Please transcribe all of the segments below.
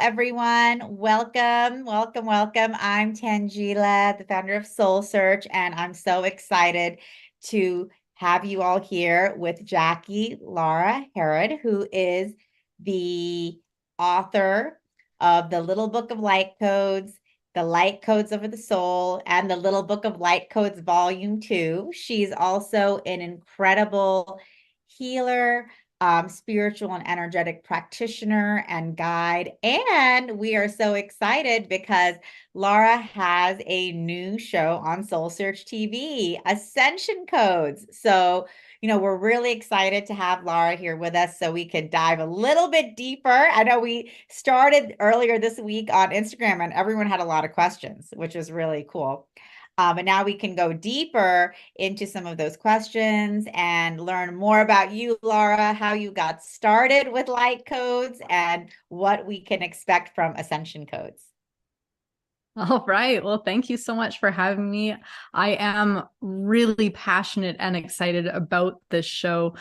everyone. Welcome, welcome, welcome. I'm Tangela, the founder of SoulSearch, and I'm so excited to have you all here with Jackie Laara Herod, who is the author of the Little Book of Light Codes, the Light Codes of the Soul, and the Little Book of Light Codes Volume 2. She's also an incredible healer, spiritual and energetic practitioner and guide. And we are so excited because Laara has a new show on SoulSearch TV, Ascension Codes. So, we're really excited to have Laara here with us so we can dive a little bit deeper. I know we started earlier this week on Instagram and everyone had a lot of questions, which is really cool. And now we can go deeper into some of those questions and learn more about you, Laara, how you got started with light codes and what we can expect from Ascension Codes. All right. Well, thank you so much for having me. I am really passionate and excited about this show.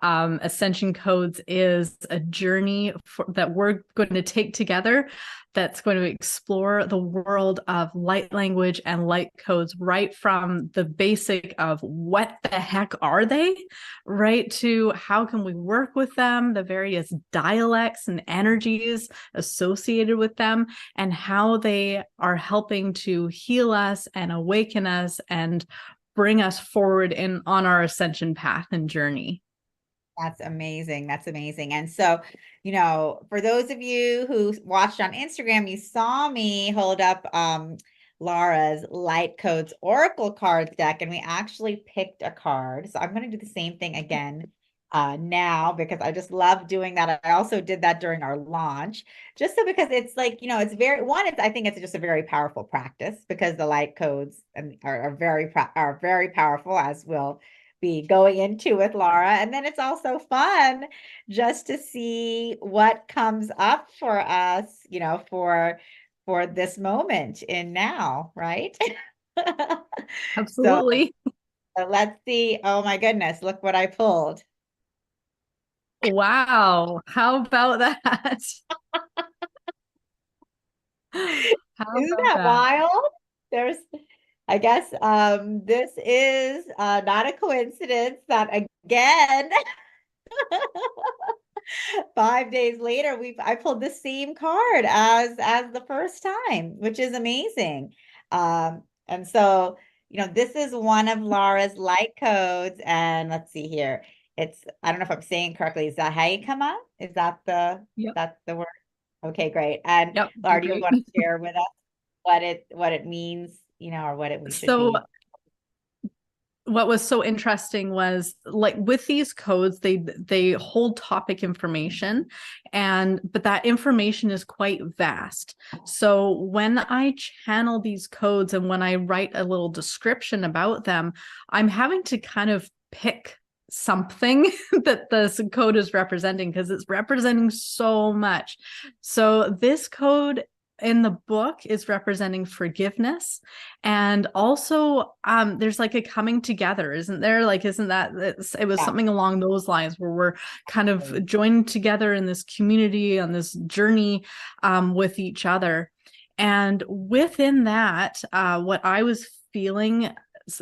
Ascension Codes is a journey that we're going to take together that's going to explore the world of light language and light codes, right from the basic of what the heck are they, right to how can we work with them, the various dialects and energies associated with them, and how they are helping to heal us and awaken us and bring us forward on our ascension path and journey. That's amazing. That's amazing. And so, for those of you who watched on Instagram, you saw me hold up Laara's Light Codes Oracle cards deck, and we actually picked a card. So I'm going to do the same thing again now because I just love doing that. I also did that during our launch, just so because it's like, it's very I think it's just a very powerful practice because the light codes are very powerful, as will be going into with Laara. And then it's also fun just to see what comes up for us, for this moment in now, right? So, Absolutely. so let's see. Oh my goodness, look what I pulled. Wow. How about that? How Isn't about that that? wild? There's I guess this is not a coincidence that again 5 days later I pulled the same card as the first time, which is amazing. And so, this is one of Laara's light codes. And let's see here. I don't know if I'm saying correctly. Is that how you come up? Is that Yep. that's the word? Okay, great. And Yep. You're Laara, do you great. want to share with us what it means, or we should So be? what was so interesting was, like, with these codes, they hold topic information, but that information is quite vast. So when I channel these codes and when I write a little description about them, I'm having to kind of pick something that this code is representing because it's representing so much. So this code in the book is representing forgiveness, and also there's like a coming together, isn't there? Like, isn't that it was Yeah. something along those lines where we're kind of joined together in this community on this journey with each other. And within that, what I was feeling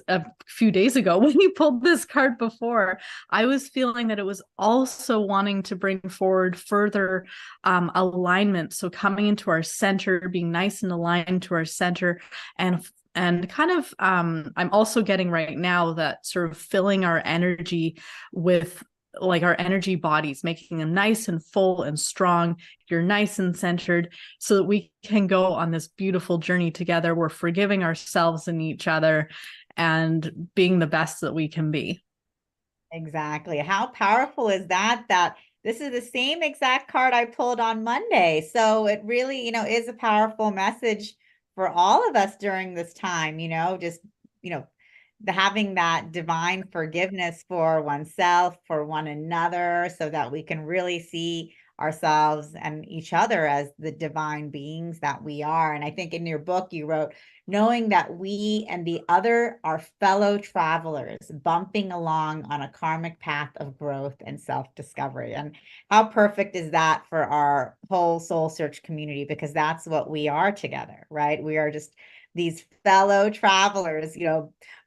a few days ago when you pulled this card before, I was feeling that it was also wanting to bring forward further alignment. So coming into our center, being nice and aligned to our center, and kind of I'm also getting right now that sort of filling our energy with, like, our energy bodies, making them nice and full and strong. You're nice and centered so that we can go on this beautiful journey together. We're forgiving ourselves and each other and being the best that we can be. Exactly. How powerful is that? That this is the same exact card I pulled on Monday. So it really, is a powerful message for all of us during this time, just, having that divine forgiveness for oneself, for one another, so that we can really see ourselves and each other as the divine beings that we are. And I think in your book, you wrote, knowing that we and the other are fellow travelers bumping along on a karmic path of growth and self-discovery. And how perfect is that for our whole soul search community? Because that's what we are together, right? We are just these fellow travelers,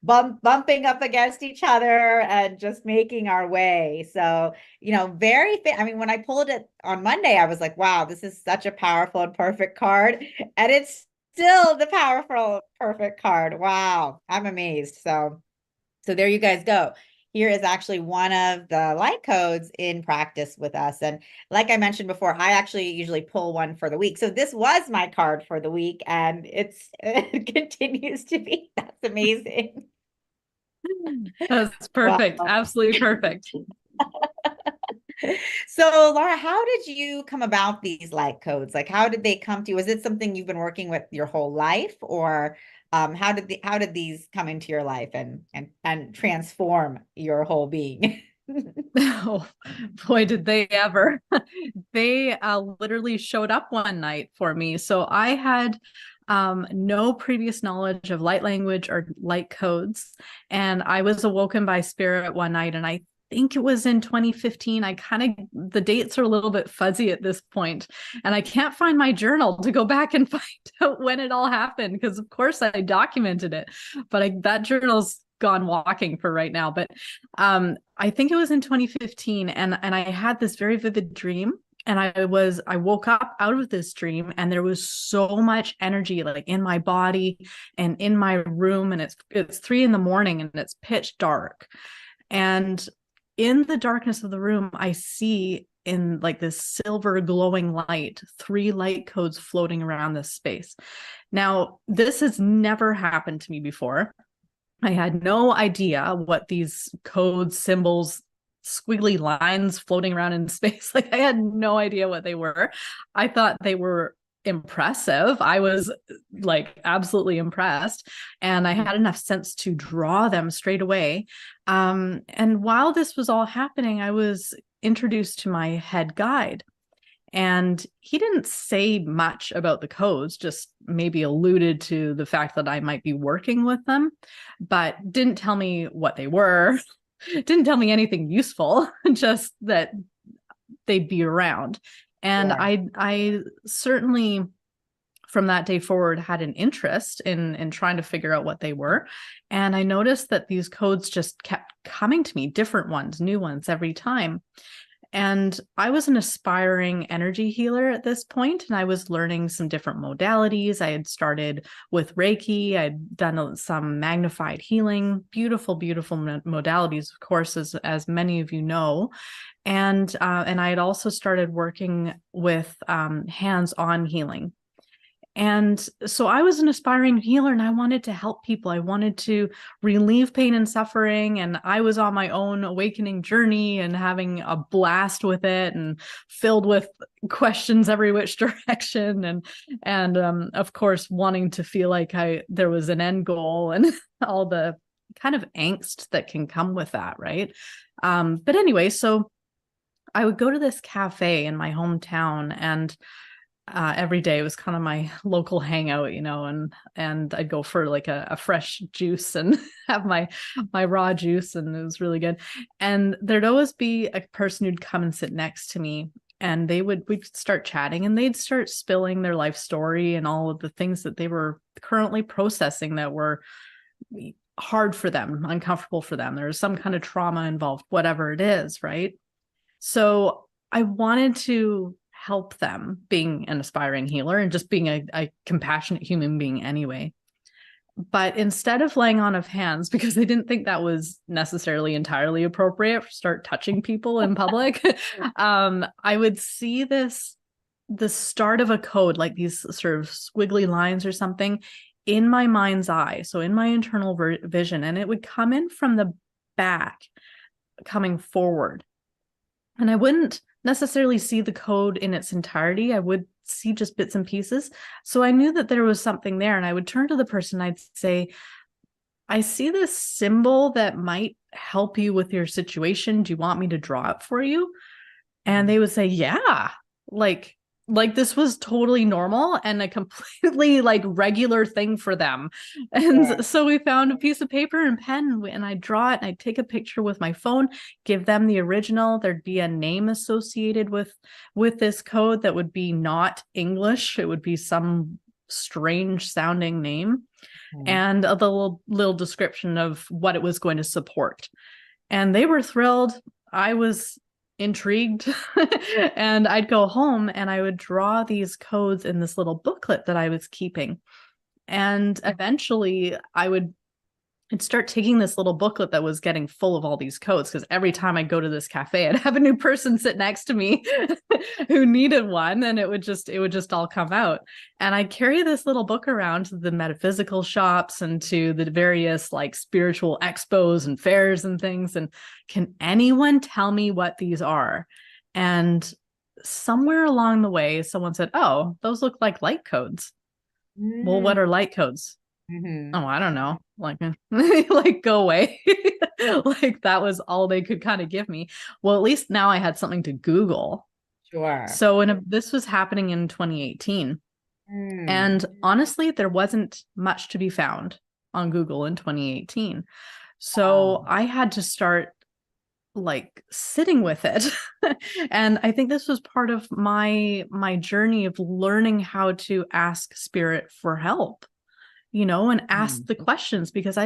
bumping up against each other and just making our way. So, I mean, when I pulled it on Monday, I was like, wow, this is such a powerful and perfect card. And it's still the powerful, perfect card. Wow. I'm amazed. So there you guys go. Here is actually one of the light codes in practice with us. And like I mentioned before, I actually usually pull one for the week. So this was my card for the week, and it continues to be. That's amazing. That's perfect. Wow. Absolutely perfect. So Laara, how did you come about these light codes? Like, how did they come to you? Was it something you've been working with your whole life, or how did these come into your life and transform your whole being? Oh boy, did they ever. They literally showed up one night for me. So I had no previous knowledge of light language or light codes. And I was awoken by spirit one night, and I think it was in 2015. The dates are a little bit fuzzy at this point, and I can't find my journal to go back and find out when it all happened, because of course I documented it, but that journal's gone walking for right now. But I think it was in 2015, and I had this very vivid dream. And I woke up out of this dream, and there was so much energy like in my body and in my room. And it's 3 a.m. and it's pitch dark. And in the darkness of the room, I see in like this silver glowing light, 3 light codes floating around this space. Now, this has never happened to me before. I had no idea what these codes, symbols, squiggly lines floating around in space, like I had no idea what they were. I thought they were impressive. I was like absolutely impressed, and I had enough sense to draw them straight away. And while this was all happening, I was introduced to my head guide. And he didn't say much about the codes, just maybe alluded to the fact that I might be working with them, but didn't tell me what they were, didn't tell me anything useful, just that they'd be around. And Yeah. I certainly from that day forward had an interest in trying to figure out what they were. And I noticed that these codes just kept coming to me, different ones, new ones every time. And I was an aspiring energy healer at this point, and I was learning some different modalities. I had started with Reiki. I'd done some magnified healing, beautiful, beautiful modalities, of course, as many of you know. And I had also started working with hands-on healing. And so I was an aspiring healer, and I wanted to help people. I wanted to relieve pain and suffering. And I was on my own awakening journey and having a blast with it, and filled with questions every which direction. And of course, wanting to feel like there was an end goal, and all the kind of angst that can come with that, right? But anyway, so I would go to this cafe in my hometown, and every day it was kind of my local hangout, and I'd go for like a fresh juice and have my raw juice, and it was really good. And there'd always be a person who'd come and sit next to me, and we'd start chatting, and they'd start spilling their life story and all of the things that they were currently processing that were hard for them, uncomfortable for them. There was some kind of trauma involved, whatever it is, right? So I wanted to help them, being an aspiring healer and just being a compassionate human being anyway. But instead of laying on of hands, because I didn't think that was necessarily entirely appropriate, start touching people in public, I would see the start of a code, like these sort of squiggly lines or something, in my mind's eye, so in my internal vision, and it would come in from the back, coming forward. And I wouldn't necessarily see the code in its entirety. I would see just bits and pieces. So I knew that there was something there, and I would turn to the person. I'd say, I see this symbol that might help you with your situation. Do you want me to draw it for you? And they would say, yeah. like this was totally normal and a completely like regular thing for them. Sure. And so we found a piece of paper and pen, and I draw it and I take a picture with my phone, give them the original. There'd be a name associated with this code that would be not English. It would be some strange sounding name, Mhm. and a little description of what it was going to support. And they were thrilled. I was intrigued. And I'd go home and I would draw these codes in this little booklet that I was keeping. And eventually I'd start taking this little booklet that was getting full of all these codes, because every time I go to this cafe, I'd have a new person sit next to me who needed one, and it would just all come out. And I'd carry this little book around to the metaphysical shops and to the various like spiritual expos and fairs and things. And can anyone tell me what these are? And somewhere along the way, someone said, "Oh, those look like light codes." Well, Mm. what are light codes? Mhm. Oh, I don't know. Like, like go away. Like that was all they could kind of give me. Well, at least now I had something to Google. Sure. So this was happening in 2018. Mm. And honestly, there wasn't much to be found on Google in 2018. So Wow. I had to start like sitting with it. And I think this was part of my journey of learning how to ask spirit for help, and ask Mm. the questions, because I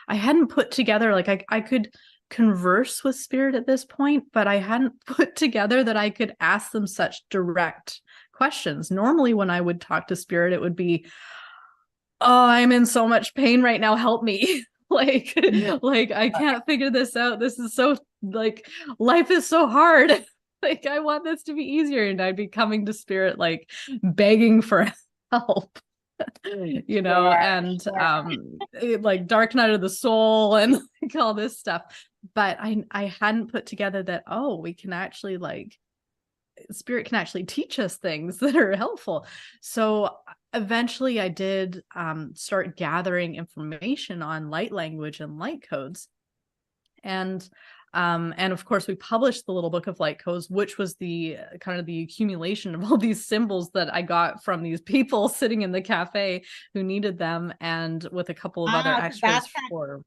hadn't put together, like I could converse with spirit at this point, but I hadn't put together that I could ask them such direct questions. Normally when I would talk to spirit, it would be, "Oh, I'm in so much pain right now, help me." like Mm. like I can't figure this out. This is so like life is so hard. Like I want this to be easier, and I'd be coming to spirit like begging for help. Sure. And Sure. like dark night of the soul and like all this stuff. But I hadn't put together that, oh, we can actually like spirit can actually teach us things that are helpful. So eventually I did start gathering information on light language and light codes. And of course we published the little book of light codes, which was the kind of the accumulation of all these symbols that I got from these people sitting in the cafe who needed them, and with a couple of other Wow. So extras for.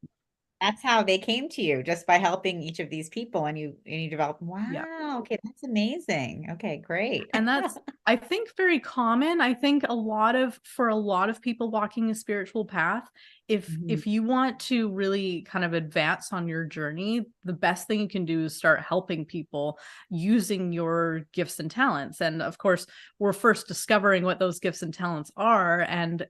that's how they came to you, just by helping each of these people, and you developed. Yeah. Wow. Okay, that's amazing. Okay, great. And that's, I think, very common. I think for a lot of people walking a spiritual path, if Mhm. if you want to really kind of advance on your journey, the best thing you can do is start helping people using your gifts and talents. And of course, we're first discovering what those gifts and talents are, and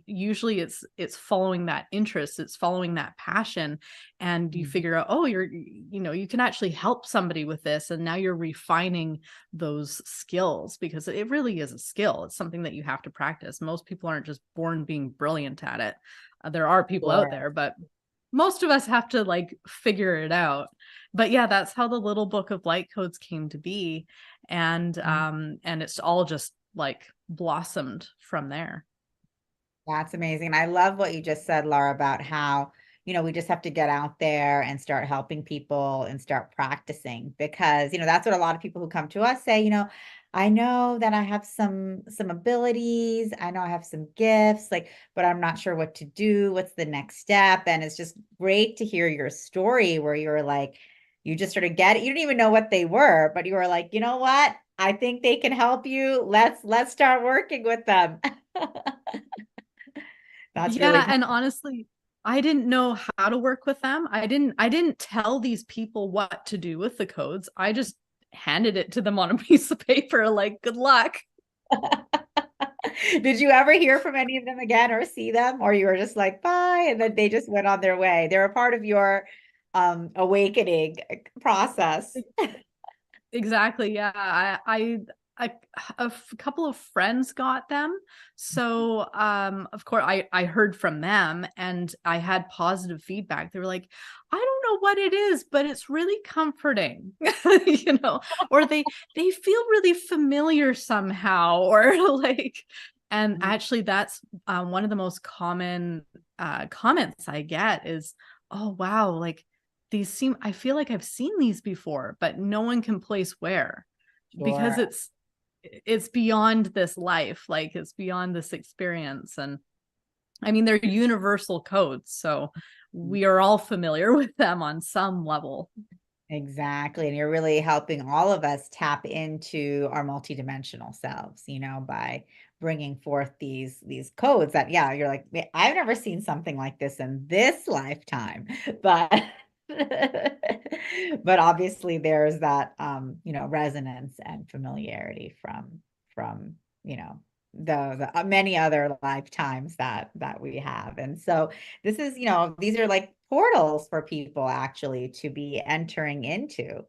usually it's following that interest, it's following that passion, and you Mhm. figure out, oh, you can actually help somebody with this, and now you're refining those skills, because it really is a skill. It's something that you have to practice. Most people aren't just born being brilliant at it. There are people out Sure. there, but most of us have to like figure it out. But yeah, that's how the little book of light codes came to be. And it's all just like blossomed from there. That's amazing. And I love what you just said, Laura, about how, we just have to get out there and start helping people and start practicing, because, that's what a lot of people who come to us say, I know that I have some abilities, I know I have some gifts, like, but I'm not sure what to do. What's the next step? And it's just great to hear your story where you're like, you just sort of get it. You didn't even know what they were, but you were like, you know what? I think they can help you. Let's start working with them. That's really Yeah, cool. and honestly, I didn't know how to work with them. I didn't tell these people what to do with the codes. I just handed it to them on a piece of paper like, good luck. Did you ever hear from any of them again or see them? Or you were just like, bye, and then they just went on their way? They're a part of your awakening process. Exactly. Yeah. I couple of friends got them. So, of course I heard from them and I had positive feedback. They were like, "I don't know what it is, but it's really comforting." you know, or they feel really familiar somehow, or like, and actually that's one of the most common comments I get is, "Oh wow, like I feel like I've seen these before, but no one can place where," because Sure. it's beyond this life, like it's beyond this experience. And I mean, they're universal codes, so we are all familiar with them on some level. Exactly. And you're really helping all of us tap into our multidimensional selves, by bringing forth these codes that, yeah, you're like, I've never seen something like this in this lifetime, but but obviously there's that resonance and familiarity from, the many other lifetimes that we have. And so this is, these are like portals for people actually to be entering into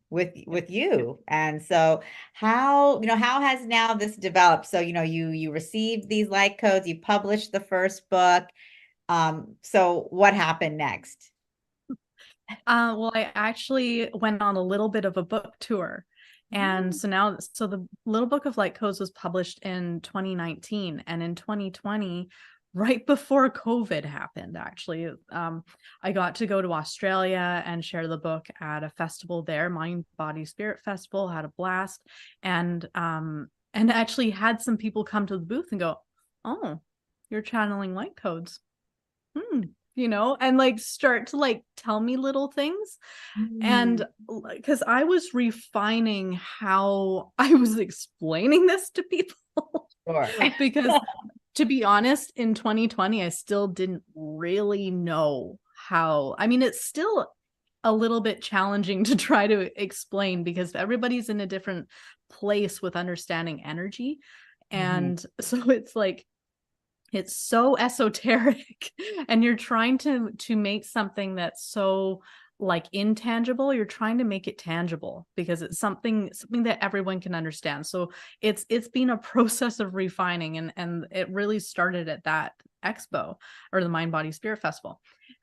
with you. And so how has now this developed? So, you received these light codes, you published the first book. So what happened next? Well, I actually went on a little bit of a book tour. And so now, so the Little Book of Light Codes was published in 2019. And in 2020, right before COVID happened, actually, I got to go to Australia and share the book at a festival there, Mind, Body, Spirit Festival, had a blast. And actually had some people come to the booth and go, "Oh, you're channeling light codes. And like start to like tell me little things." And because I was refining how I was explaining this to people. Sure. Because to be honest, in 2020, I still didn't really know how. I mean, it's still a little bit challenging to try to explain because everybody's in a different place with understanding energy. And so it's like, it's so esoteric and you're trying to make something that's so like intangible, you're trying to make it tangible because it's something that everyone can understand. So it's been a process of refining, and it really started at that expo, or the Mind Body Spirit Festival.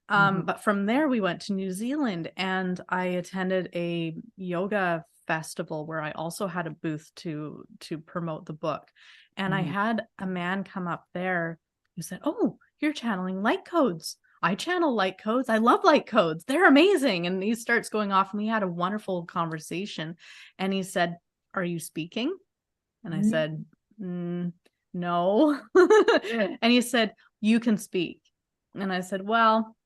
But from there we went to New Zealand and I attended a yoga festival where I also had a booth to promote the book. And I had a man come up there who said, "Oh, you're channeling light codes. I channel light codes. I love light codes. They're amazing." And he starts going off and we had a wonderful conversation. And he said, "Are you speaking?" And I said, "No." And he said, "You can speak." And I said, "Well,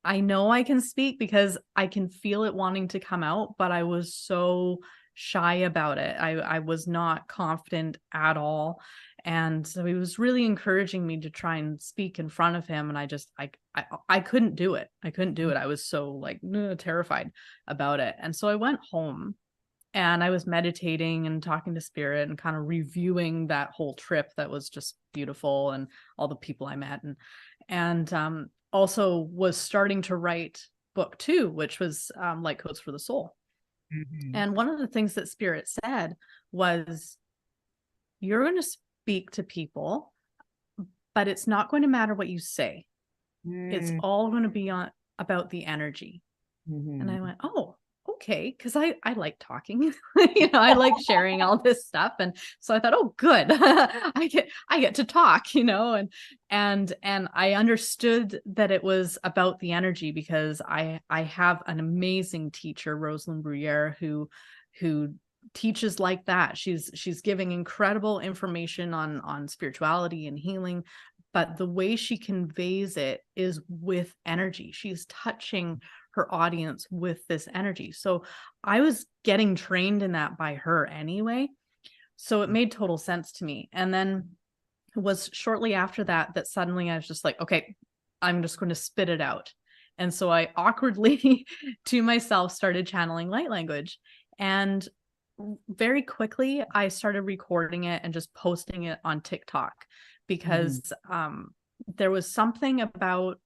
I know I can speak because I can feel it wanting to come out, but I was so shy about it. I was not confident at all." And so he was really encouraging me to try and speak in front of him. And I couldn't do it. I couldn't do it. I was so like terrified about it. And so I went home and I was meditating and talking to spirit and kind of reviewing that whole trip that was just beautiful and all the people I met, and also was starting to write book 2, which was Light Codes for the Soul. And one of the things that spirit said was, "You're going to speak to people, but it's not going to matter what you say. It's all going to be about the energy." And I went, "Oh, okay." Because I like talking, I like sharing all this stuff. And so I thought, "Oh, good. I get to talk," and I understood that it was about the energy because I have an amazing teacher, Rosalind Bruyere, who teaches like that. She's giving incredible information on spirituality and healing, but the way she conveys it is with energy. She's touching her audience with this energy. So I was getting trained in that by her anyway. So it made total sense to me. And then it was shortly after that suddenly I was just like, okay, I'm just going to spit it out. And so I awkwardly to myself started channeling light language. And very quickly I started recording it and just posting it on TikTok because there was something about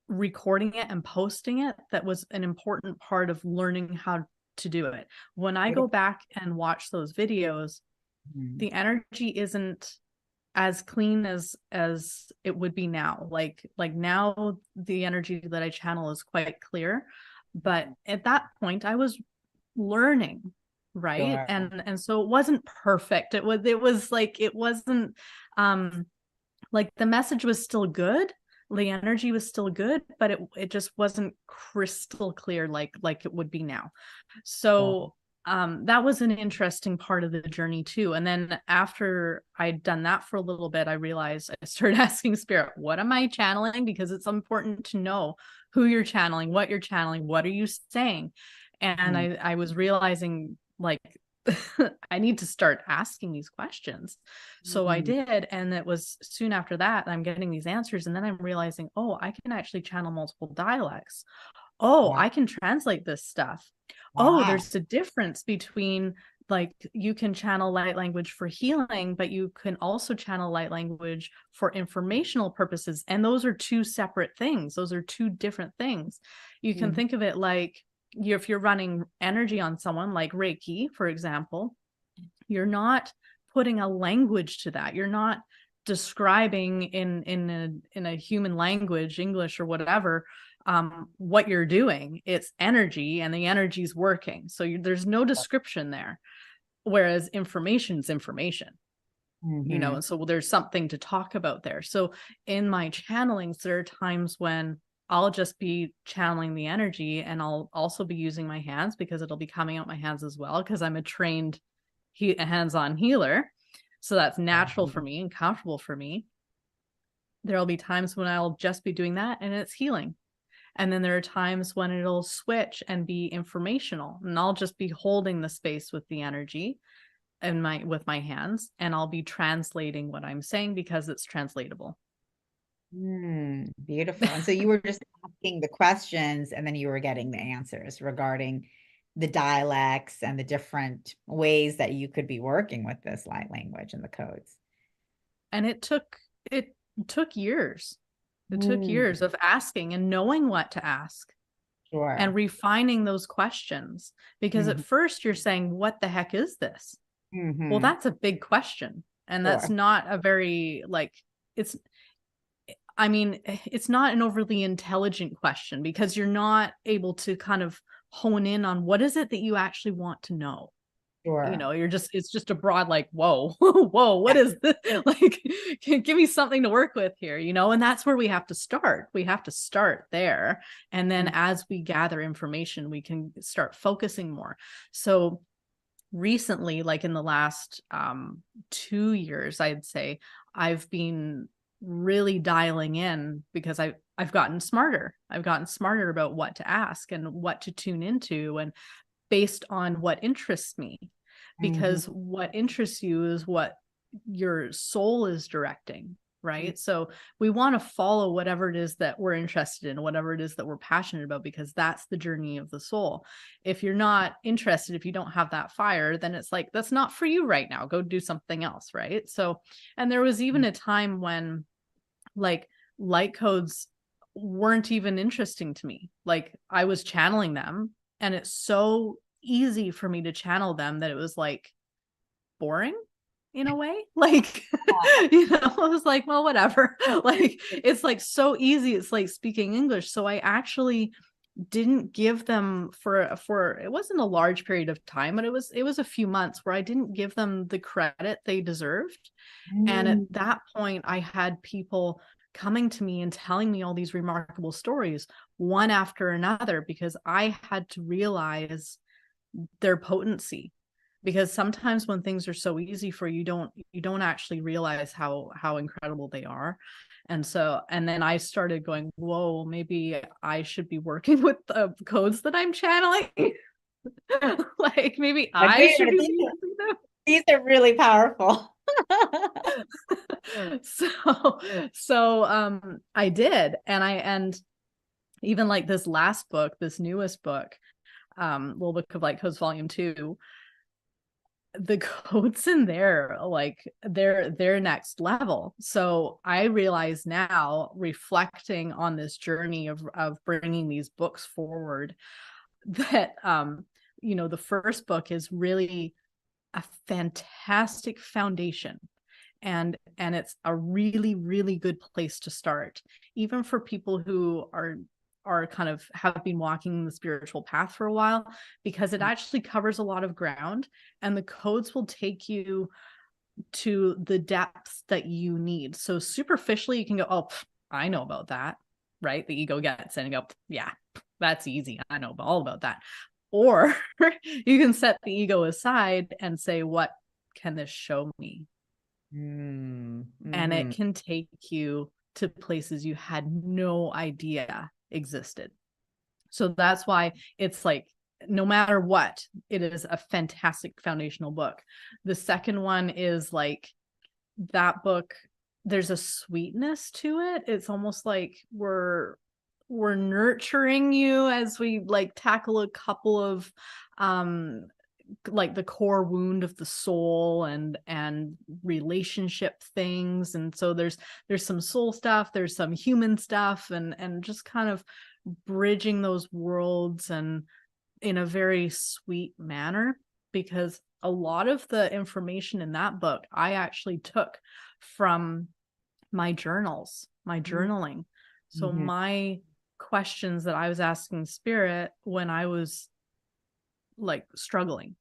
recording it and posting it that was an important part of learning how to do it. When I go back and watch those videos, the energy isn't as clean as it would be now. Like now the energy that I channel is quite clear, but at that point I was learning, right? Sure. And so it wasn't perfect. It was like, it wasn't like the message was still good, the energy was still good, but it just wasn't crystal clear like it would be now. So that was an interesting part of the journey too. And then after I'd done that for a little bit, I realized I started asking spirit, what am I channeling? Because it's important to know who you're channeling, what are you saying? And Mhm. I was realizing like I need to start asking these questions. So I Mhm. did. And it was soon after that, I'm getting these answers. And then I'm realizing, oh, I can actually channel multiple dialects. Oh, Wow. I can translate this stuff. Oh, Wow. there's a difference between like you can channel light language for healing, but you can also channel light language for informational purposes. And those are two separate things. Those are two different things. You can Mhm. think of it like if you're running energy on someone, like Reiki, for example, you're not putting a language to that. You're not describing in a human language, English or whatever, what you're doing. It's energy, and the energy's working. So there's no description there. Whereas information's information, Mhm. and so there's something to talk about there. So in my channelings, there are times when I'll just be channeling the energy, and I'll also be using my hands because it'll be coming out my hands as well because I'm a trained hands-on healer. So that's natural for me and comfortable for me. There'll be times when I'll just be doing that and it's healing. And then there are times when it'll switch and be informational, and I'll just be holding the space with the energy and with my hands, and I'll be translating what I'm saying because it's translatable. Beautiful. And so you were just asking the questions and then you were getting the answers regarding the dialects and the different ways that you could be working with this light language and the codes. And it took years. It took Mm, years of asking and knowing what to ask and sure. refining those questions, because at Mhm. first you're saying, what the heck is this? Well, Mhm. that's a big question. And that's Sure. not a very like it's I mean, it's not an overly intelligent question because you're not able to kind of hone in on what is it that you actually want to know. Sure. It's just a broad like, whoa, whoa, what Yeah. is this? Like, give me something to work with here, and that's where we have to start. We have to start there. And then Mm, as we gather information, we can start focusing more. So recently, like in the last 2 years, I'd say I've been really dialing in because I've gotten smarter. I've gotten smarter about what to ask and what to tune into, and based on what interests me, mhm. because what interests you is what your soul is directing, Mm, right? So we want to follow whatever it is that we're interested in, whatever it is that we're passionate about, because that's the journey of the soul. If you're not interested, if you don't have that fire, then it's like, that's not for you right now. Go do something else, right? So, and there was even mm, a time when like light codes weren't even interesting to me. Like I was channeling them, and it's so easy for me to channel them that it was like boring in a way. Like, I was like, well, whatever. Like, it's like so easy. It's like speaking English. So I actually didn't give them for it wasn't a large period of time, but it was a few months where I didn't give them the credit they deserved. And at mm, that point, I had people coming to me and telling me all these remarkable stories, one after another, because I had to realize their potency. Because sometimes when things are so easy for you, you don't actually realize how incredible they are. And then I started going, whoa, maybe I should be working with the codes that I'm channeling. Like maybe like, I wait a should minute, be using them. these are really powerful. So I did. And even like this last book, this newest book, Little Book of Light Codes Volume 2, the codes in there, like they're next level. So I realize now, reflecting on this journey of bringing these books forward, that the first book is really a fantastic foundation, and it's a really really good place to start, even for people who are kind of have been walking the spiritual path for a while, because it actually covers a lot of ground, and the codes will take you to the depths that you need. So superficially you can go, oh, I know about that, right? The ego gets in and go, yeah, that's easy, I know all about that. or you can set the ego aside and say, what can this show me? And it can take you to places you had no idea existed. So that's why it's like, no matter what, it is a fantastic foundational book. The second one is like, that book, there's a sweetness to it. It's almost like we're nurturing you as we like tackle a couple of like the core wound of the soul and relationship things. And so there's some soul stuff, there's some human stuff, and just kind of bridging those worlds and in a very sweet manner, because a lot of the information in that book I actually took from my journals, my journaling. So my questions that I was asking spirit when I was like struggling,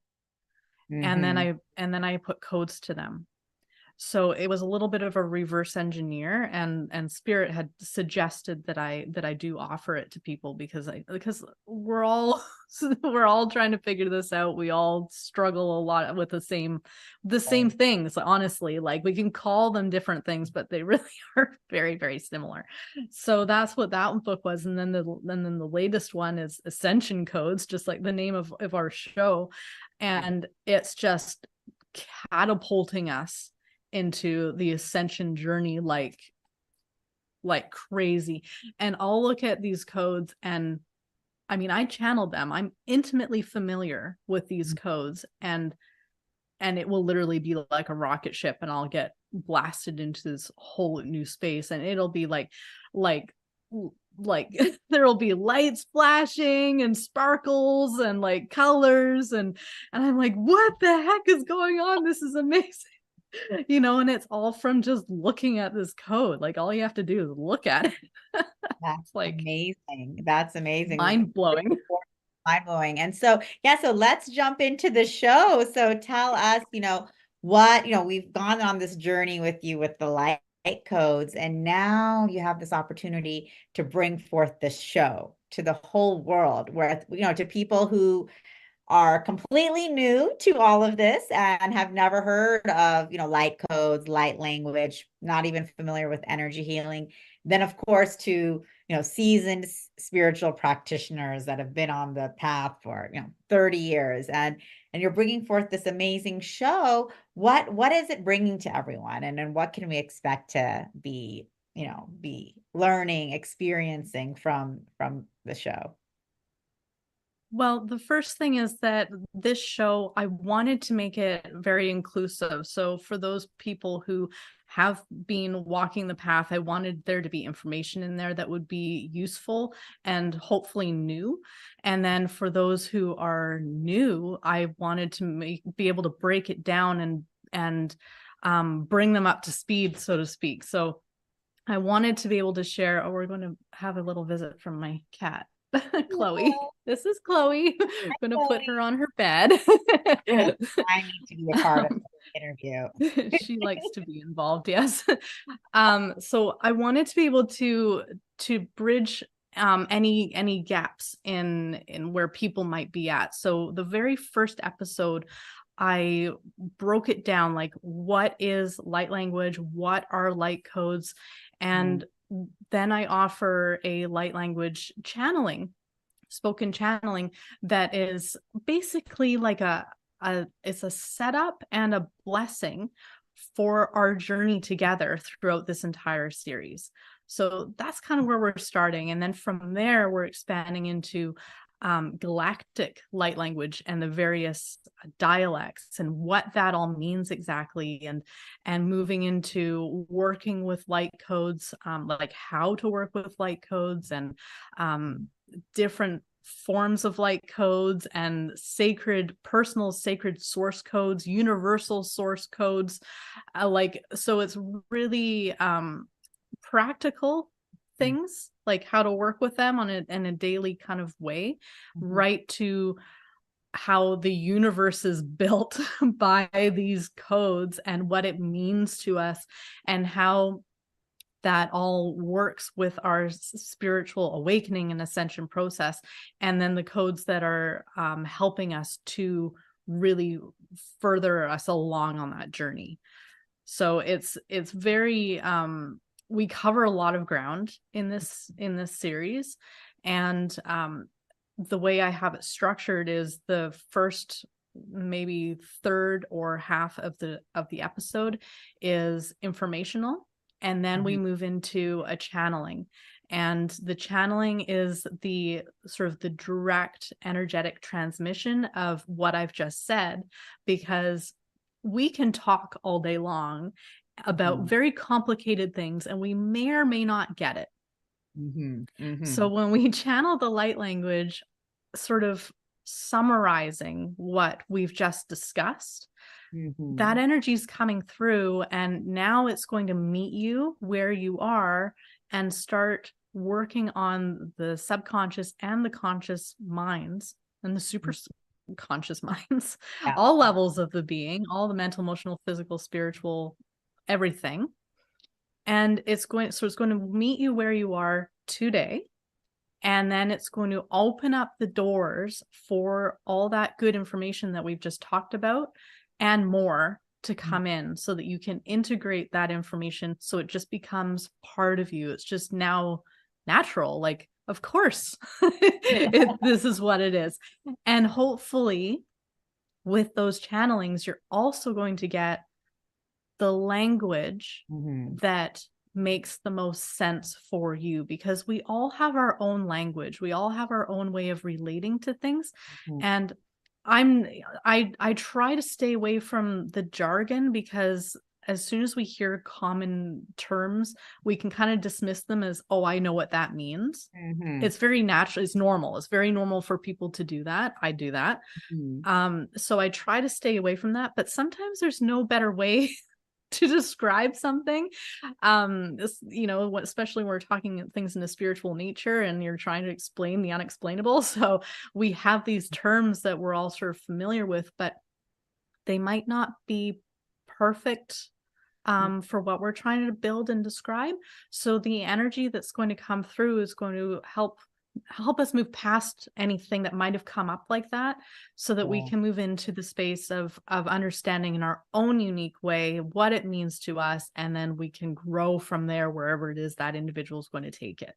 and then I put codes to them. So it was a little bit of a reverse engineer, and spirit had suggested that I do offer it to people because we're all we're all trying to figure this out. We all struggle a lot with the same things, honestly. Like, we can call them different things, but they really are very, very similar. So that's what that book was. And then the latest one is Ascension Codes, just like the name of our show. And it's just catapulting us into the ascension journey like crazy. And I'll look at these codes, and I mean, I channeled them. I'm intimately familiar with these codes, and it will literally be like a rocket ship, and I'll get blasted into this whole new space, and it'll be like there'll be lights flashing and sparkles and like colors, and I'm like, what the heck is going on? This is amazing. And it's all from just looking at this code. Like, all you have to do is look at it. That's like amazing. That's amazing. Mind blowing. Mind blowing. And so, yeah, so let's jump into the show. So tell us, what, we've gone on this journey with you with the light codes, and now you have this opportunity to bring forth this show to the whole world, where, to people who are completely new to all of this and have never heard of, light codes, light language, not even familiar with energy healing. Then, of course, to, seasoned spiritual practitioners that have been on the path for, 30 years. And you're bringing forth this amazing show. What is it bringing to everyone? And then what can we expect to be learning, experiencing from the show? Well, the first thing is that this show, I wanted to make it very inclusive. So for those people who have been walking the path, I wanted there to be information in there that would be useful and hopefully new. And then for those who are new, I wanted to be able to break it down and bring them up to speed, so to speak. So I wanted to be able to share. Oh, we're going to have a little visit from my cat. Chloe. This is Chloe. I'm going to put her on her bed. I need to be a part of the interview. She likes to be involved, yes. So I wanted to be able to bridge any gaps in where people might be at. So the very first episode, I broke it down, like, what is light language, what are light codes, and then I offer a light language channeling, spoken channeling, that is basically like it's a setup and a blessing for our journey together throughout this entire series. So that's kind of where we're starting. And then from there, we're expanding into galactic light language and the various dialects and what that all means exactly, and moving into working with light codes, like how to work with light codes, and different forms of light codes, and personal sacred source codes, universal source codes, so it's really practical things, like how to work with them in a daily kind of way, right to how the universe is built by these codes and what it means to us, and how that all works with our spiritual awakening and ascension process, and then the codes that are helping us to really further us along on that journey. So it's very we cover a lot of ground in this series, and the way I have it structured is the first maybe third or half of the episode is informational, and then we move into a channeling. And the channeling is the sort of the direct energetic transmission of what I've just said, because we can talk all day long about very complicated things and we may or may not get it. So when we channel the light language, sort of summarizing what we've just discussed, that energy is coming through, and now it's going to meet you where you are and start working on the subconscious and the conscious minds and the super conscious minds, all levels of the being, all the mental, emotional, physical, spiritual, everything. And it's going to meet you where you are today. And then it's going to open up the doors for all that good information that we've just talked about and more to come in, so that you can integrate that information so it just becomes part of you. It's just now natural. Like, of course, this is what it is. And hopefully with those channelings, you're also going to get the language that makes the most sense for you, because we all have our own language. We all have our own way of relating to things. And I try to stay away from the jargon, because as soon as we hear common terms, we can kind of dismiss them as, oh, I know what that means. It's very natural. It's normal. It's very normal for people to do that. I do that. So I try to stay away from that, but sometimes there's no better way to describe something. Especially when we're talking things in a spiritual nature and you're trying to explain the unexplainable. So we have these terms that we're all sort of familiar with, but they might not be perfect for what we're trying to build and describe. So the energy that's going to come through is going to help us move past anything that might have come up like that, so that we can move into the space of understanding in our own unique way what it means to us, and then we can grow from there wherever it is that individual is going to take it.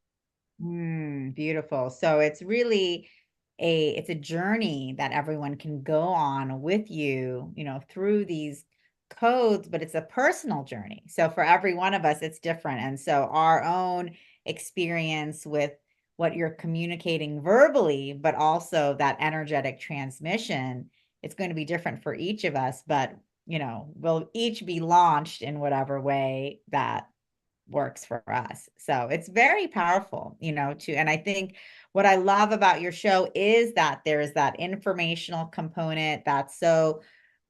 Beautiful. So it's really it's a journey that everyone can go on with you, through these codes, but it's a personal journey. So for every one of us, it's different. And so our own experience with what you're communicating verbally, but also that energetic transmission, it's going to be different for each of us, but we'll each be launched in whatever way that works for us. So it's very powerful, and I think what I love about your show is that there is that informational component that's so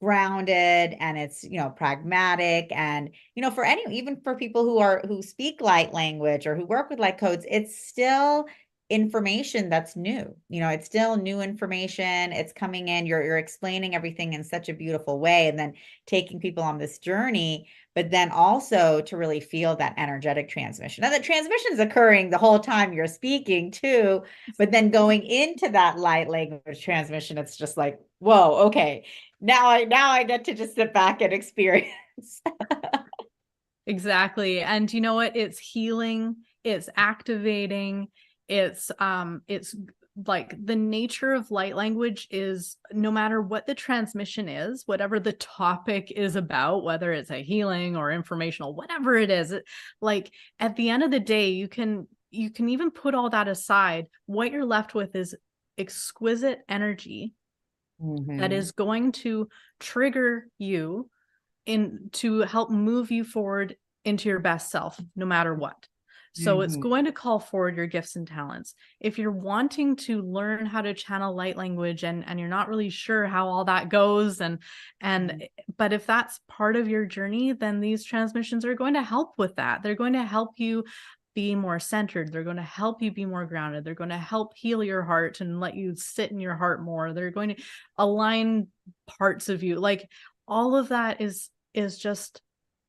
grounded, and it's, pragmatic, and, for even for people who speak light language or who work with light codes, it's still information that's new. It's still new information. It's coming in, you're explaining everything in such a beautiful way, and then taking people on this journey, but then also to really feel that energetic transmission. Now the transmission is occurring the whole time you're speaking too, but then going into that light language transmission, it's just like, whoa, okay, now I get to just sit back and experience. Exactly. And you know what? It's healing, it's activating, it's like the nature of light language is, no matter what the transmission is, whatever the topic is about, whether it's a healing or informational, whatever it is, like at the end of the day, you can even put all that aside. What you're left with is exquisite energy that is going to trigger you to help move you forward into your best self, no matter what. So it's going to call forward your gifts and talents. If you're wanting to learn how to channel light language and you're not really sure how all that goes, but if that's part of your journey, then these transmissions are going to help with that. They're going to help you be more centered. They're going to help you be more grounded. They're going to help heal your heart and let you sit in your heart more. They're going to align parts of you. Like all of that is just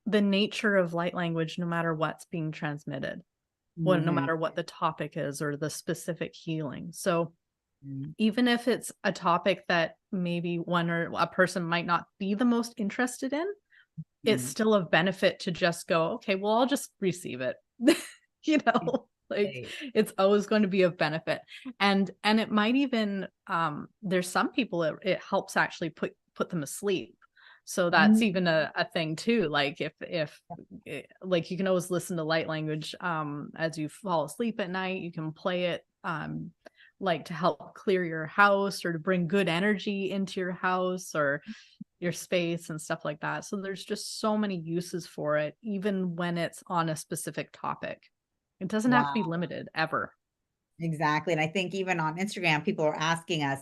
the nature of light language, no matter what's being transmitted, no matter what the topic is or the specific healing. So even if it's a topic that maybe one or a person might not be the most interested in, it's still of benefit to just go, okay, well, I'll just receive it. Like it's always going to be of benefit. And it might even, there's some people it helps actually put them asleep. So that's even a thing too. Like if like you can always listen to light language as you fall asleep at night. You can play it like to help clear your house or to bring good energy into your house or your space and stuff like that. So there's just so many uses for it, even when it's on a specific topic. It doesn't have to be limited ever. Exactly. And I think even on Instagram, people are asking us,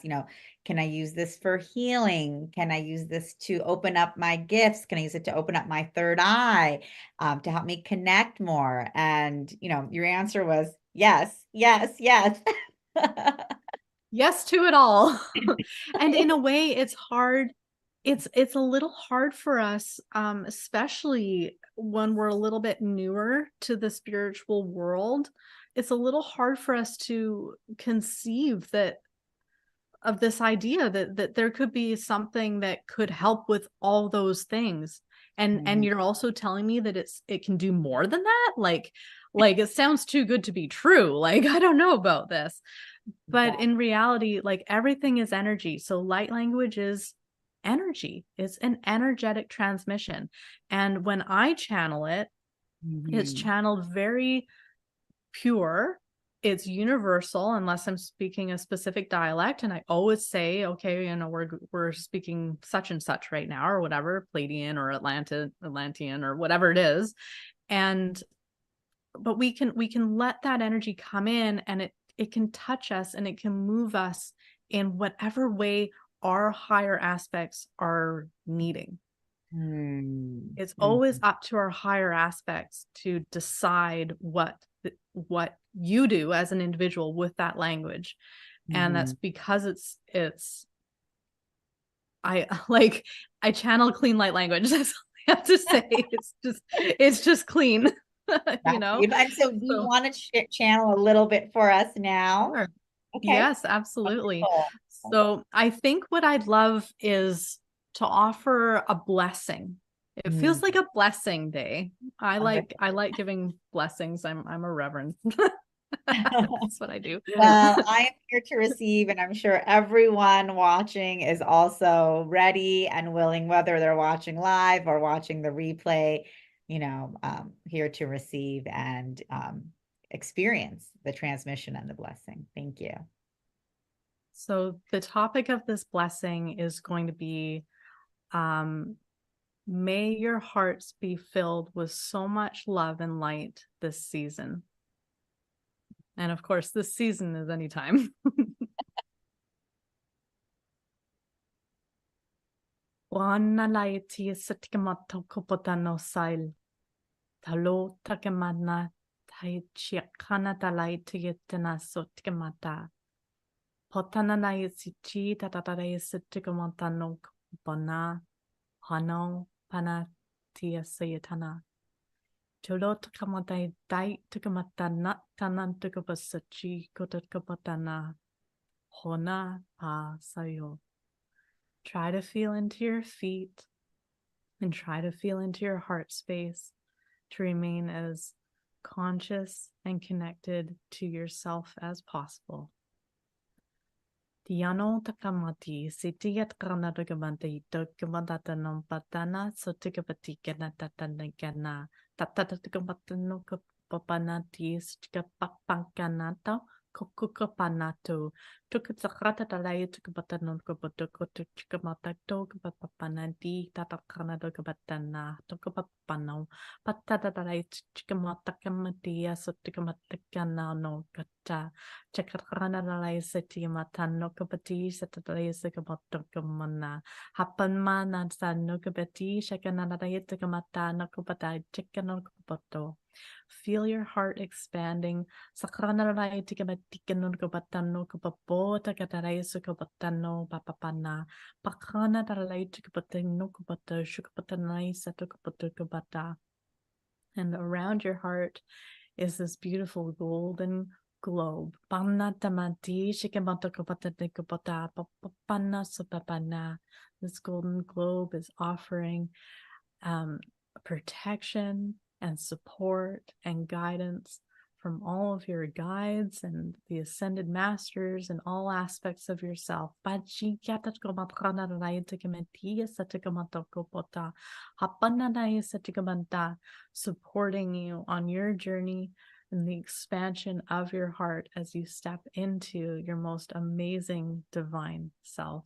can I use this for healing? Can I use this to open up my gifts? Can I use it to open up my third eye, to help me connect more? And, your answer was yes, yes, yes. Yes to it all. And in a way, it's hard. It's a little hard for us, especially when we're a little bit newer to the spiritual world. It's a little hard for us to conceive of this idea that there could be something that could help with all those things. And you're also telling me that it can do more than that? Like it sounds too good to be true. Like, I don't know about this. But in reality, like everything is energy. So light language is energy. It's an energetic transmission. And when I channel it, it's channeled very pure. It's universal unless I'm speaking a specific dialect. And I always say, okay, we're speaking such and such right now, or whatever, Pleiadian or Atlantean or whatever it is. But we can let that energy come in, and it can touch us and it can move us in whatever way our higher aspects are needing. It's always up to our higher aspects to decide what you do as an individual with that language. And that's because I channel clean light language. That's all I have to say. It's just clean. And so do you want to channel a little bit for us now? Sure. Okay. Yes, absolutely. Wonderful. So I think what I'd love is to offer a blessing. It feels like a blessing day. I like giving blessings. I'm a reverend. That's what I do. Well, I am here to receive, and I'm sure everyone watching is also ready and willing, whether they're watching live or watching the replay, here to receive and experience the transmission and the blessing. Thank you. So the topic of this blessing is going to be, may your hearts be filled with so much love and light this season. And of course, this season is anytime. Talo takemana tai chiakana talai tietena sotkemata. Potana nai sichi tatatare sitikamontano bona hano pana tia sayatana. Cholo takamotai dai tukamatana tanan tukabasachi kotakapatana hona pa sayo. Try to feel into your feet and try to feel into your heart space to remain as conscious and connected to yourself as possible. Diano takamati sitiyat karana dogamante dogamata non patana sotikapati gana tatanagana tatatagamata kapapanati stikapapanganato kokukapanato tukatsakata talaya tukapatanon kapatoko tukamata to kapapanati tatakarana dogabatana tokapapano patatatalaya tukamata kamatia sotikamata no kata Chakarana lalay sa tiamatan no kapati sa tatalay sa kamoto kamana. Hapan man at sa no kapati, shakanalay sa kamata no kapatay, chikano kapoto. Feel your heart expanding. Sakrana lalay tikamatikan no kapatan no kapapo O takatarai sukapatano papapana. Pakana taralai tukapatino kupata shukapatanai satukapata. And around your heart is this beautiful golden globe. This golden globe is offering protection and support and guidance from all of your guides and the ascended masters and all aspects of yourself. Supporting you on your journey and the expansion of your heart as you step into your most amazing divine self.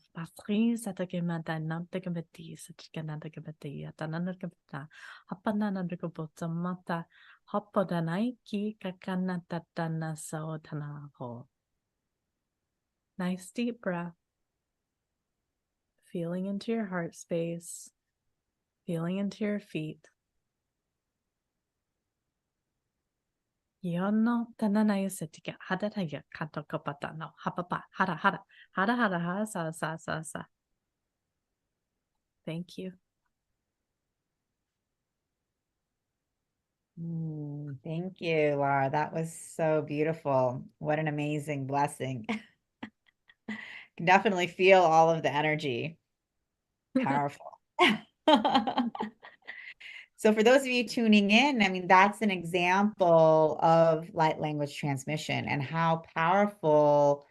Nice deep breath. Feeling into your heart space, feeling into your feet. Yono tananaya setika hadataya katokopata no hapapa hara sa. Thank you. Thank you, Laara. That was so beautiful. What an amazing blessing. Can definitely feel all of the energy. Powerful. So for those of you tuning in, I mean, that's an example of light language transmission and how powerful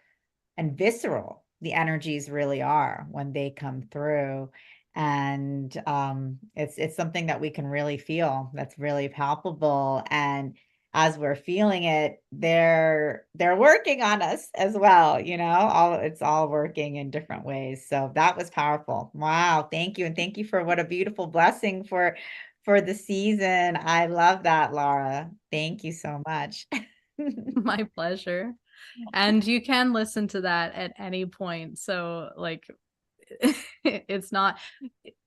and visceral the energies really are when they come through. And it's something that we can really feel, that's really palpable. And as we're feeling it, they're working on us as well, it's all working in different ways. So that was powerful. Wow, thank you. And thank you for what a beautiful blessing for the season. I love that, Laara. Thank you so much. My pleasure. And you can listen to that at any point. So like it's not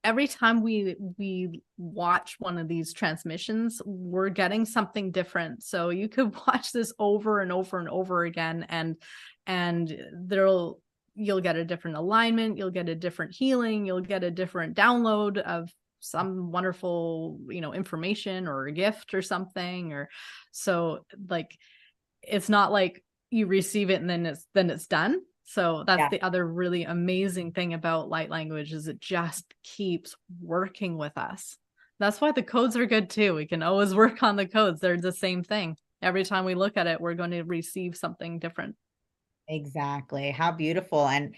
every time we watch one of these transmissions, we're getting something different. So you could watch this over and over and over again, and you'll get a different alignment, you'll get a different healing, you'll get a different download of some wonderful, information or a gift or something. Or so like it's not like you receive it and then it's done. So that's the other really amazing thing about light language is it just keeps working with us. That's why the codes are good too. We can always work on the codes. They're the same thing. Every time we look at it, we're going to receive something different. Exactly. How beautiful. And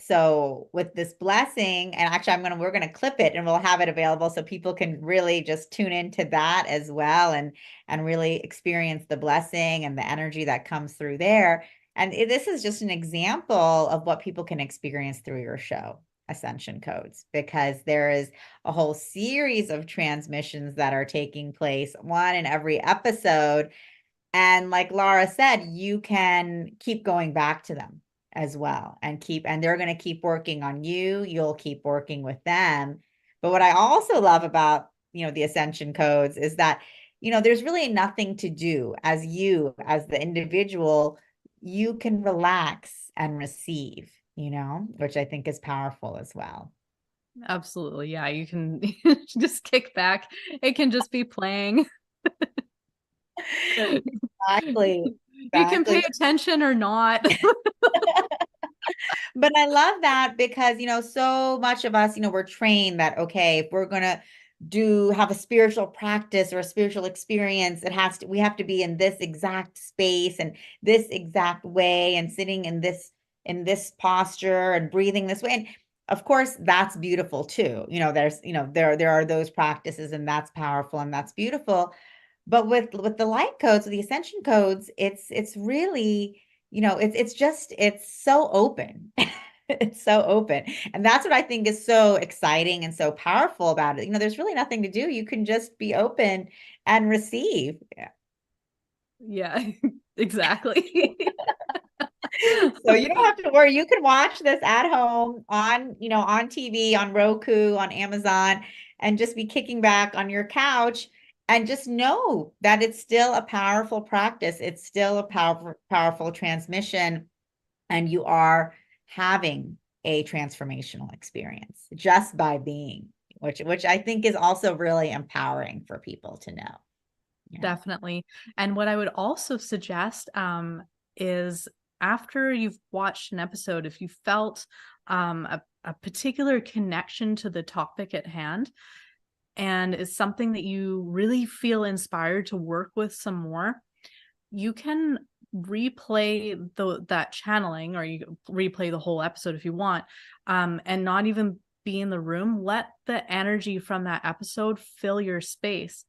so with this blessing, and actually we're gonna clip it and we'll have it available so people can really just tune into that as well and really experience the blessing and the energy that comes through there. And this is just an example of what people can experience through your show, Ascension Codes, because there is a whole series of transmissions that are taking place, one in every episode. And like Laara said, you can keep going back to them as well and they're going to keep working on you. You'll keep working with them. But what I also love about, the Ascension Codes is that, there's really nothing to do as the individual, you can relax and receive, which I think is powerful as well. Absolutely. Yeah. You can just kick back. It can just be playing. Exactly. You can pay attention or not. But I love that because, so much of us, we're trained that, okay, if we're going to have a spiritual practice or a spiritual experience, we have to be in this exact space and this exact way and sitting in this posture and breathing this way. And of course, that's beautiful too. There are those practices and that's powerful and that's beautiful. But with the light codes, the Ascension Codes, it's really, it's so open. It's so open. And that's what I think is so exciting and so powerful about it. There's really nothing to do. You can just be open and receive. Yeah, exactly. So you don't have to worry. You can watch this at home on TV, on Roku, on Amazon, and just be kicking back on your couch and just know that it's still a powerful practice. It's still a powerful transmission. and you are having a transformational experience just by being, which I think is also really empowering for people to know. Yeah. Definitely. And what I would also suggest is after you've watched an episode, if you felt a particular connection to the topic at hand, and it's something that you really feel inspired to work with some more, you can replay that channeling, or you replay the whole episode if you want, and not even be in the room. Let the energy from that episode fill your space.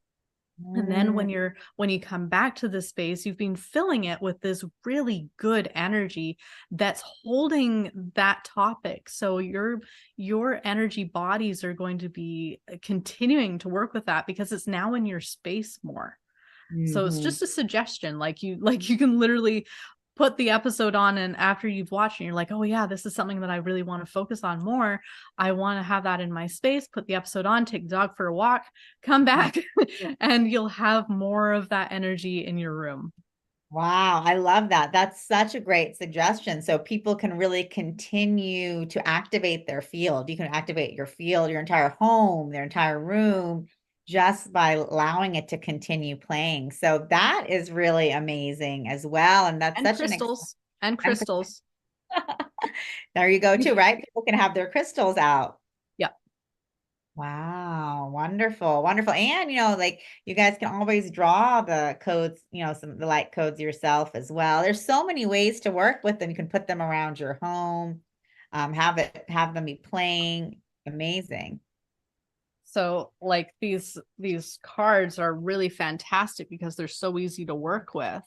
And then Mm, when you come back to the space, you've been filling it with this really good energy that's holding that topic. So your energy bodies are going to be continuing to work with that because it's now in your space more. So it's mhm. just a suggestion. Like you can literally put the episode on, and after you've watched it, you're like, oh yeah, this is something that I really want to focus on more. I want to have that in my space. Put the episode on, take the dog for a walk, come back, and you'll have more of that energy in your room. Wow, I love that. That's such a great suggestion. So people can really continue to activate their field. You can activate your field, your entire home, their entire room, just by allowing it to continue playing. So that is really amazing as well. And that's And such an crystals. And and crystals. there you go too, right? People can have their crystals out. Yeah. Wow, wonderful, wonderful. And like you guys can always draw the codes, some of the light codes yourself as well. There's so many ways to work with them. You can put them around your home, have them be playing. Amazing. So like these cards are really fantastic because they're so easy to work with.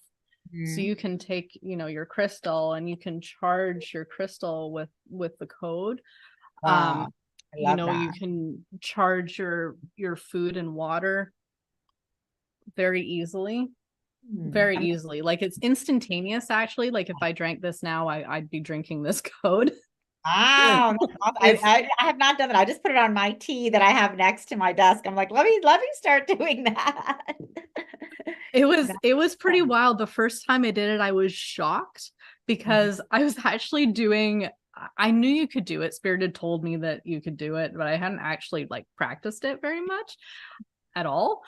So Mhm. you can take, your crystal, and you can charge your crystal with the code. Wow, I love You that. can charge your food and water very easily. Very I'm easily. Like it's instantaneous actually. Like if I drank this now, I'd be drinking this code. Wow, that's awesome. It's I have not done that. I just put it on my tea that I have next to my desk. I'm like, let me start doing that. That's it was pretty fun. wild. The first time I did it, I was shocked because I was actually doing, I knew you could do it. Spirit had told me that you could do it, but I hadn't actually like practiced it very much at all.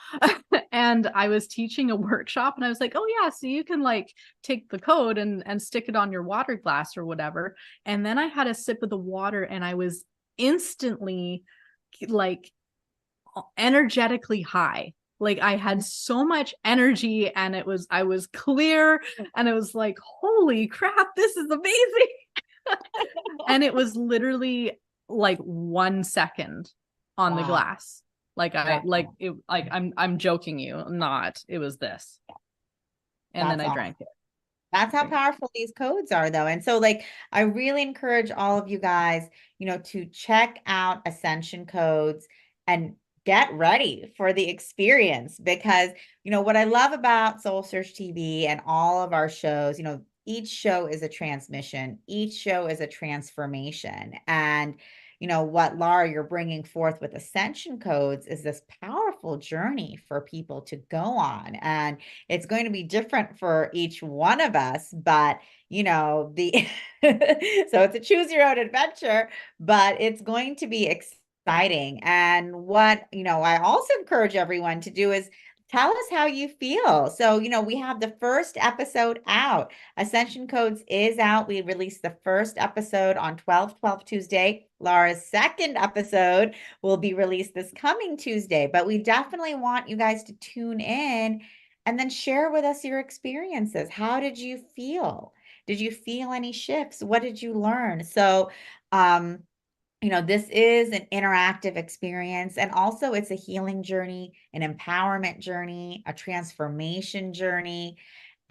And I was teaching a workshop, and I was like, oh yeah, so you can like take the code and stick it on your water glass or whatever. And then I had a sip of the water, and I was instantly like energetically high. Like I had so much energy, and I was clear, and it was like, holy crap, this is amazing. And it was literally like 1 second on the Wow. glass. Like I like Wow. it like I'm joking you, not. It was this. And then That's I awesome. drank it. That's how Drank. powerful these codes are, though. And so, like, I really encourage all of you guys, to check out Ascension Codes and get ready for the experience because, what I love about Soul Search TV and all of our shows, each show is a transmission, each show is a transformation. And, what Laara, you're bringing forth with Ascension Codes is this powerful journey for people to go on. And it's going to be different for each one of us, but the so it's a choose your own adventure, but it's going to be exciting. And what, I also encourage everyone to do is tell us how you feel. So, we have the first episode out. Ascension Codes is out. We released the first episode on 12/12 Tuesday. Laara's second episode will be released this coming Tuesday, but we definitely want you guys to tune in and then share with us your experiences. How did you feel? Did you feel any shifts? What did you learn? So, um, this is an interactive experience, and also it's a healing journey, an empowerment journey, a transformation journey.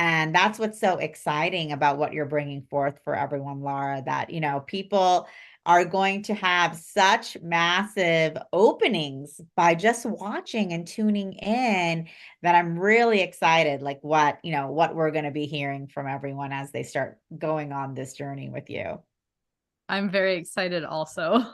And that's what's so exciting about what you're bringing forth for everyone, Laara, that, people are going to have such massive openings by just watching and tuning in that I'm really excited, like what we're going to be hearing from everyone as they start going on this journey with you. I'm very excited also.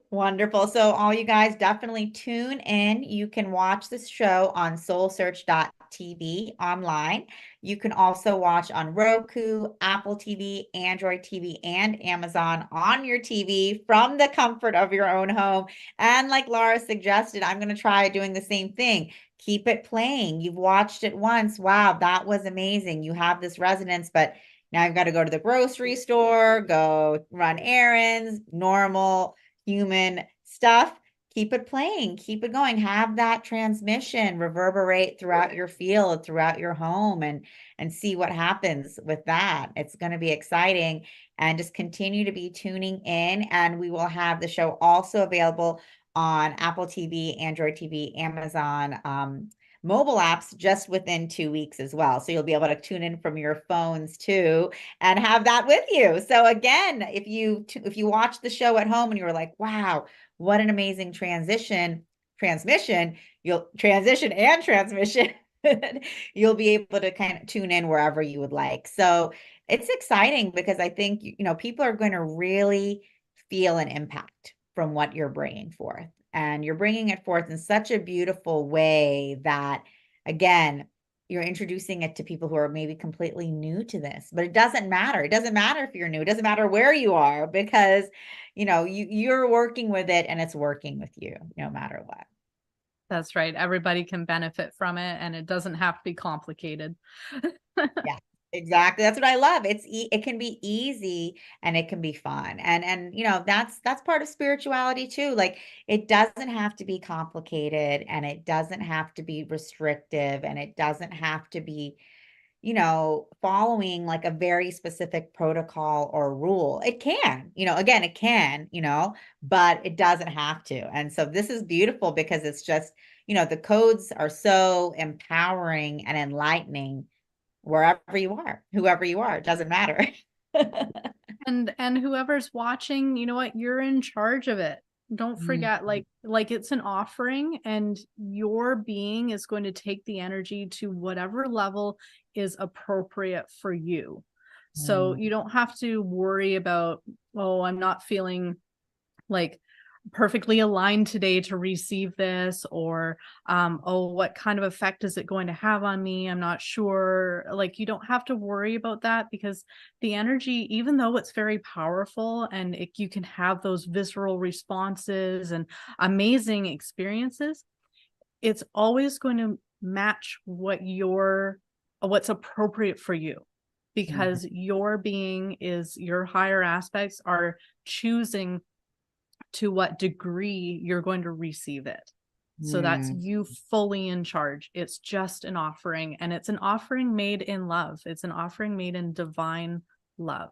Wonderful. So all you guys definitely tune in. You can watch this show on soulsearch.tv. soulsearch.tv online. You can also watch on Roku, Apple TV, Android TV, and Amazon on your TV from the comfort of your own home. And like Laara suggested, I'm going to try doing the same thing. Keep it playing. You've watched it once. Wow, that was amazing. You have this resonance, but now you've got to go to the grocery store, go run errands, normal human stuff. Keep it playing, keep it going, have that transmission reverberate throughout your field, throughout your home, and see what happens with that. It's going to be exciting, and just continue to be tuning in. And we will have the show also available on Apple TV, Android TV, Amazon, mobile apps just within 2 weeks as well. So you'll be able to tune in from your phones too and have that with you. So again, if you watch the show at home and you were like, wow, what an amazing transmission, you'll transition and transmission. You'll be able to kind of tune in wherever you would like. So it's exciting because I think, people are going to really feel an impact from what you're bringing forth. And you're bringing it forth in such a beautiful way that, again, you're introducing it to people who are maybe completely new to this, but it doesn't matter. It doesn't matter if you're new. It doesn't matter where you are, because, you're working with it and it's working with you no matter what. That's right. Everybody can benefit from it, and it doesn't have to be complicated. Yeah, exactly. That's what I love. It can be easy and it can be fun. And that's part of spirituality too. Like, it doesn't have to be complicated, and it doesn't have to be restrictive, and it doesn't have to be, following like a very specific protocol or rule. It can, again, it can, but it doesn't have to. And so this is beautiful because it's just, the codes are so empowering and enlightening wherever you are, whoever you are, it doesn't matter. And whoever's watching, you know what, you're in charge of it. Don't forget, Mhm. like it's an offering, and your being is going to take the energy to whatever level is appropriate for you. So Mm. you don't have to worry about, oh, I'm not feeling like perfectly aligned today to receive this, or oh, what kind of effect is it going to have on me? I'm not sure. Like, you don't have to worry about that, because the energy, even though it's very powerful, and you can have those visceral responses and amazing experiences, it's always going to match what's appropriate for you, Mhm. because your being is, your higher aspects are choosing to what degree you're going to receive it. So that's Mm. you fully in charge. It's just an offering, and it's an offering made in love. It's an offering made in divine love.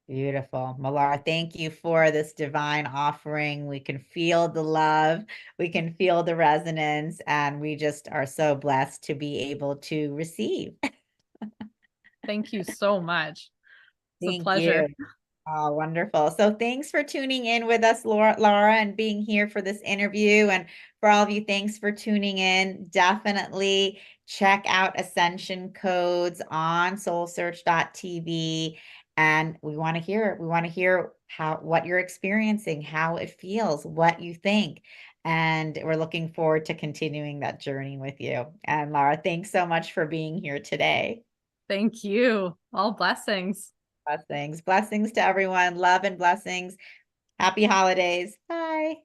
Beautiful. Malara, thank you for this divine offering. We can feel the love, we can feel the resonance, and we just are so blessed to be able to receive. Thank you so much. It's a Thank you. pleasure. Oh, wonderful. So thanks for tuning in with us, Laura, and being here for this interview. And for all of you, thanks for tuning in. Definitely check out Ascension Codes on SoulSearch.tv. And we want to hear it. We want to hear what you're experiencing, how it feels, what you think. And we're looking forward to continuing that journey with you. And Laura, thanks so much for being here today. Thank you. All blessings. Blessings. Blessings to everyone. Love and blessings. Happy holidays. Bye.